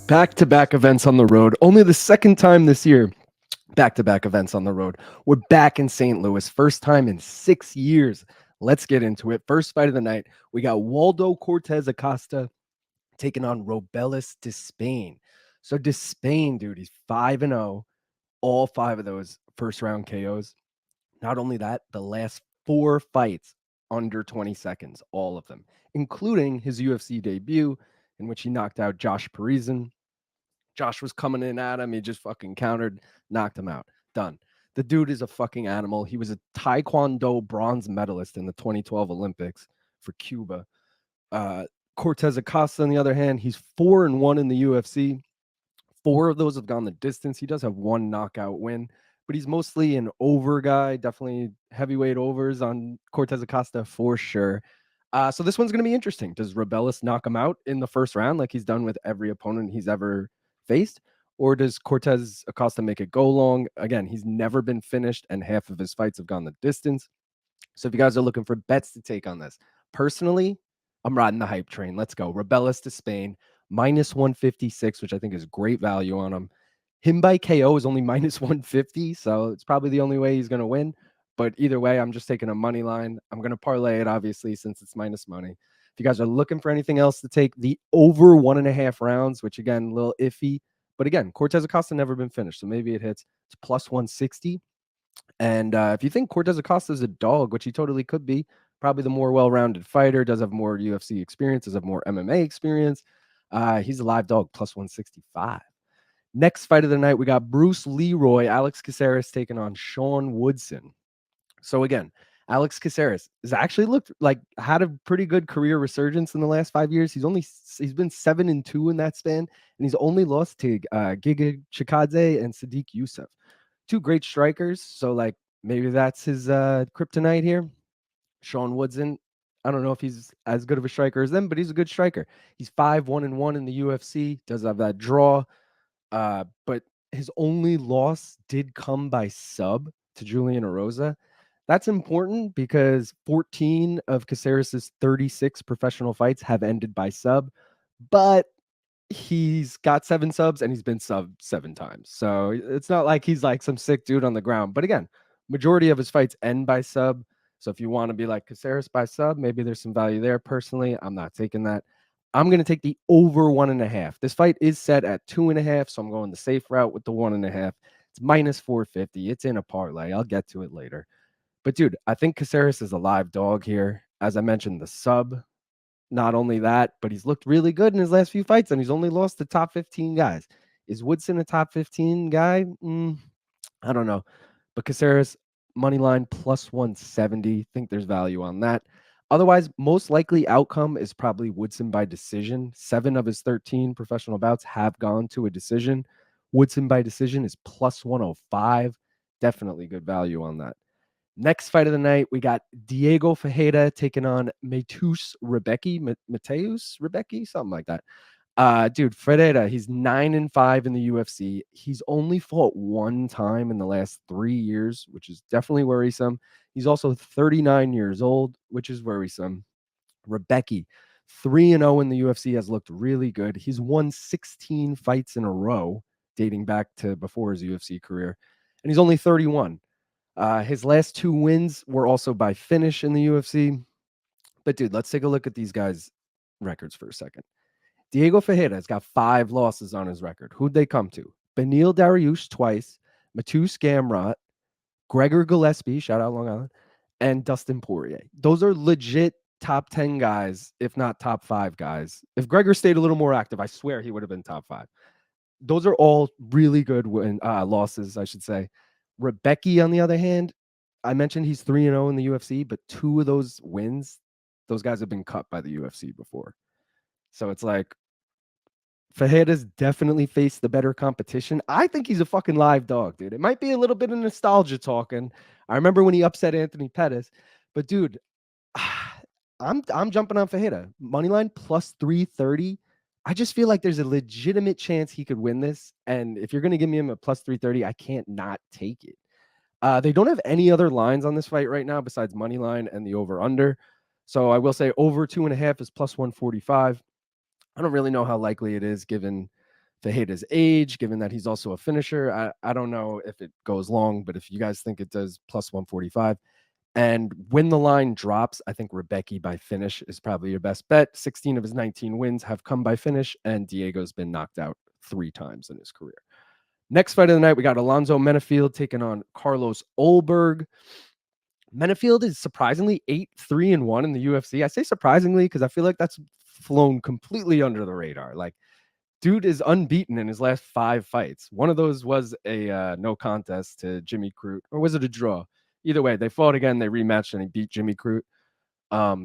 Back-to-back events on the road. Only the second time this year. Back-to-back events on the road. We're back in St. Louis. First time in 6 years. Let's get into it. First fight of the night. We got Waldo Cortes-Acosta taking on Robelis Despaigne. So Despaigne, dude, he's 5-0. All 5 of those first round KOs. Not only that, the last 4 fights under 20 seconds, all of them, including his UFC debut in which he knocked out Josh Parisian. Josh was coming in at him. He just fucking countered, knocked him out. Done. The dude is a fucking animal. He was a Taekwondo bronze medalist in the 2012 Olympics for Cuba. Cortez Acosta, on the other hand, he's 4-1 in the UFC. 4 of those have gone the distance. He does have 1 knockout win, but he's mostly an over guy. Definitely heavyweight overs on Cortez Acosta for sure. So this one's going to be interesting. Does Robelis knock him out in the first round like he's done with every opponent he's ever faced? Or does Cortez Acosta make it go long? Again, he's never been finished, and half of his fights have gone the distance. So if you guys are looking for bets to take on this, personally, I'm riding the hype train. Let's go. Robelis Despaigne, minus 156, which I think is great value on him. Him by KO is only minus 150, so it's probably the only way he's going to win. But either way, I'm just taking a money line. I'm going to parlay it, obviously, since it's minus money. If you guys are looking for anything else to take, the over 1.5 rounds, which again, a little iffy. But again, Cortez Acosta never been finished, so maybe it hits. It's plus 160. And if you think Cortez Acosta is a dog, which he totally could be, probably the more well-rounded fighter, does have more UFC experience, does have more MMA experience. He's a live dog, plus 165. Next fight of the night, we got Bruce Leroy, Alex Caceres taking on Sean Woodson. So again, Alex Caceres has actually looked like had a pretty good career resurgence in the last 5 years. He's been 7-2 in that span, and he's only lost to Giga Chikadze and Sadiq Youssef. 2 great strikers, so like maybe that's his kryptonite here. Sean Woodson, I don't know if he's as good of a striker as them, but he's a good striker. He's 5-1-1 in the UFC, does have that draw, but his only loss did come by sub to Julian Erosa. That's important because 14 of Caceres' 36 professional fights have ended by sub, but he's got 7 subs and he's been sub 7 times. So it's not like he's like some sick dude on the ground. But again, majority of his fights end by sub. So if you want to be like Caceres by sub, maybe there's some value there. Personally, I'm not taking that. I'm going to take the over 1.5. This fight is set at 2.5, so I'm going the safe route with the 1.5. It's minus 450. It's in a parlay. I'll get to it later. But dude, I think Caceres is a live dog here. As I mentioned, the sub. Not only that, but he's looked really good in his last few fights, and he's only lost to top 15 guys. Is Woodson a top 15 guy? I don't know. But Caceres, money line plus 170. Think there's value on that. Otherwise, most likely outcome is probably Woodson by decision. 7 of his 13 professional bouts have gone to a decision. Woodson by decision is plus 105. Definitely good value on that. Next fight of the night, we got Diego Ferreira taking on Mateusz Rebecki. Mateusz Rebecki, something like that. Dude, Ferreira, he's 9-5 in the UFC. He's only fought 1 time in the last 3 years, which is definitely worrisome. He's also 39 years old, which is worrisome. Rebecki, 3-0 in the UFC, has looked really good. He's won 16 fights in a row, dating back to before his UFC career, and he's only 31. His last 2 wins were also by finish in the UFC. But dude, let's take a look at these guys' records for a second. Diego Ferreira has got 5 losses on his record. Who'd they come to? Beneil Dariush twice, Mateusz Gamrot, Gregor Gillespie, shout out Long Island, and Dustin Poirier. Those are legit top 10 guys, if not top 5 guys. If Gregor stayed a little more active, I swear he would have been top 5. Those are all really good losses, I should say. Rebecki, on the other hand, I mentioned he's 3-0 in the UFC, but 2 of those wins, those guys have been cut by the UFC before. So it's like Ferreira's definitely faced the better competition. I think he's a fucking live dog, dude. It might be a little bit of nostalgia talking. I remember when he upset Anthony Pettis, but dude, I'm jumping on Ferreira. Moneyline plus 330. I just feel like there's a legitimate chance he could win this. And if you're going to give me him a plus 330, I can't not take it. They don't have any other lines on this fight right now besides money line and the over under. So I will say over 2.5 is plus 145. I don't really know how likely it is given Ferreira's age, given that he's also a finisher. I don't know if it goes long, but if you guys think it does, plus 145. And when the line drops, I think Rebecki by finish is probably your best bet. 16 of his 19 wins have come by finish, and Diego's been knocked out 3 times in his career. Next fight of the night, we got Alonzo Menifield taking on Carlos Ulberg. Menifield is surprisingly 8-3-1 in the UFC. I say surprisingly because I feel like that's flown completely under the radar. Like, dude is unbeaten in his last 5 fights. One of those was a no contest to Jimmy Crute, or was it a draw? Either way, they fought again, they rematched, and he beat Jimmy Crute.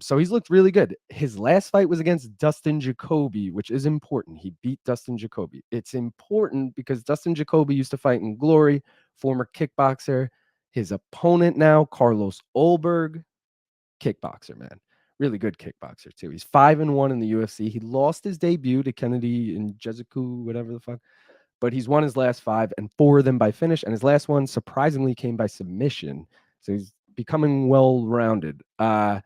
So he's looked really good. His last fight was against Dustin Jacoby, which is important. He beat Dustin Jacoby. It's important because Dustin Jacoby used to fight in Glory, former kickboxer. His opponent now, Carlos Ulberg, kickboxer, man. Really good kickboxer, too. He's 5-1 in the UFC. He lost his debut to Kennedy in Jeziku, whatever the fuck. But he's won his last 5, and 4 of them by finish. And his last one, surprisingly, came by submission. So he's becoming well-rounded. I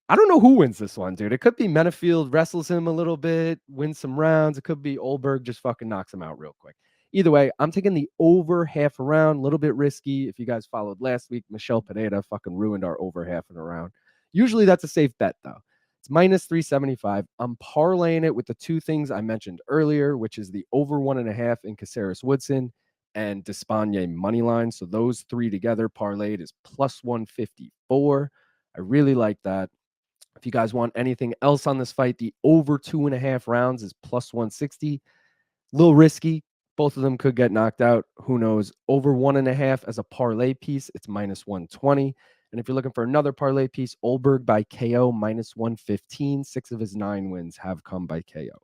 don't know who wins this one, dude. It could be Menifield wrestles him a little bit, wins some rounds. It could be Ulberg just fucking knocks him out real quick. Either way, I'm taking the over half a round, a little bit risky. If you guys followed last week, Michelle Pineda fucking ruined our over half in a round. Usually that's a safe bet, though. It's minus 375. I'm parlaying it with the 2 things I mentioned earlier, which is the over 1.5 in Caceres Woodson and Despaigne money line. So those 3 together parlayed is plus 154. I really like that. If you guys want anything else on this fight, the over 2.5 rounds is plus 160. A little risky. Both of them could get knocked out. Who knows? Over 1.5 as a parlay piece, it's minus 120. And if you're looking for another parlay piece, Ulberg by KO minus 115. 6 of his 9 wins have come by KO.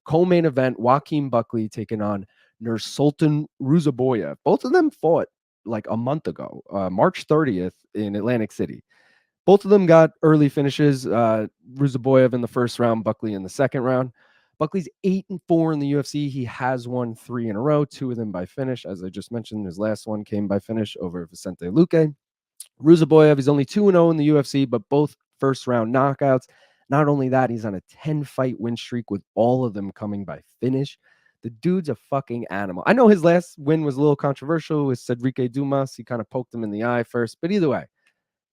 Co-main event, Joaquin Buckley taking on Nursulton Ruziboev. Both of them fought like a month ago, March 30th in Atlantic City. Both of them got early finishes. Ruziboev in the first round, Buckley in the second round. Buckley's 8-4 in the UFC. He has won 3 in a row, 2 of them by finish. As I just mentioned, his last one came by finish over Vicente Luque. Ruziboev is only 2-0 in the UFC, but both first round knockouts. Not only that, he's on a 10-fight win streak with all of them coming by finish. The dude's a fucking animal. I know his last win was a little controversial with Cedric Dumas. He kind of poked him in the eye first, but either way,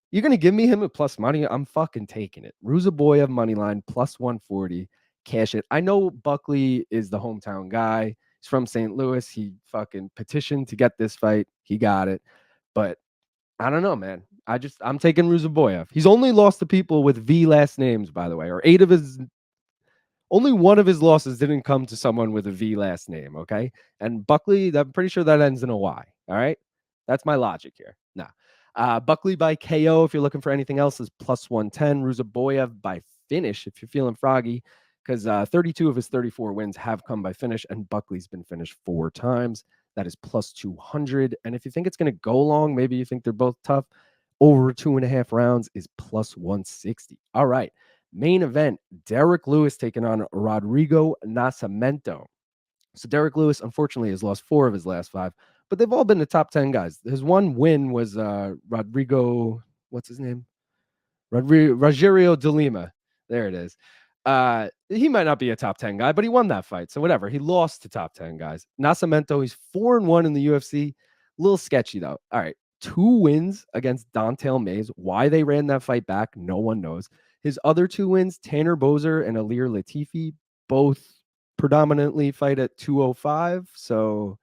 you're going to give me him at plus money? I'm fucking taking it. Ruziboev money line plus 140. Cash it. I know Buckley is the hometown guy. He's from St. Louis. He fucking petitioned to get this fight. He got it. But I don't know, man. I'm taking Ruziboev. He's only lost to people with V last names, by the way, or 8 of his. Only 1 of his losses didn't come to someone with a V last name, okay? And Buckley, I'm pretty sure that ends in a Y, all right? That's my logic here. Nah. Buckley by KO, if you're looking for anything else, is plus 110. Ruziboev by finish, if you're feeling froggy, because 32 of his 34 wins have come by finish, and Buckley's been finished 4 times. That is plus 200. And if you think it's going to go long, maybe you think they're both tough, over 2.5 rounds is plus 160. All right. Main event, Derrick Lewis taking on Rodrigo Nascimento. So Derrick Lewis, unfortunately, has lost 4 of his last 5, but they've all been the top 10 guys. His one win was Rodrigo, what's his name? Rogerio de Lima. There it is. He might not be a top 10 guy, but he won that fight. So whatever. He lost to top 10 guys. Nascimento, he's 4-1 in the UFC. A little sketchy, though. All right. 2 wins against Don'Tale Mayes. Why they ran that fight back, no one knows. His other 2 wins, Tanner Boser and Alir Latifi, both predominantly fight at 205. So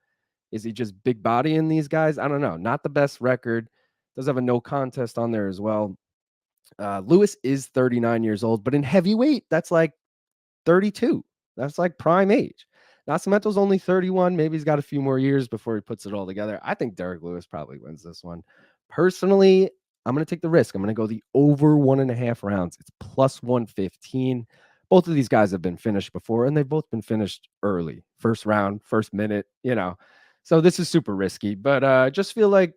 is he just big body in these guys? I don't know. Not the best record. Does have a no contest on there as well. Lewis is 39 years old, but in heavyweight, that's like 32. That's like prime age. Nascimento's only 31. Maybe he's got a few more years before he puts it all together. I think Derrick Lewis probably wins this one. Personally, I'm going to take the risk. I'm going to go the over 1.5 rounds. It's plus 115. Both of these guys have been finished before, and they've both been finished early. First round, first minute, So this is super risky, but I just feel like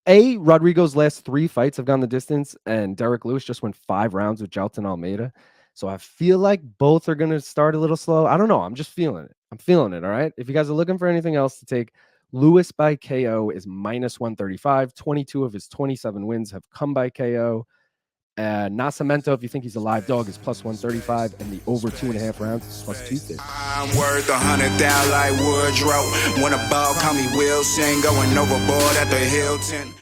Rodrigo's last 3 fights have gone the distance, and Derrick Lewis just went 5 rounds with Jailton Almeida. So I feel like both are going to start a little slow. I don't know. I'm just feeling it. I'm feeling it, all right? If you guys are looking for anything else to take, Lewis by KO is minus 135. 22 of his 27 wins have come by KO. Nascimento, if you think he's a live dog, is plus 135, and the over 2.5 rounds is plus 250. I'm worth 100,000 like Woodrow. When a ball call me Wilson, going overboard at the Hilton.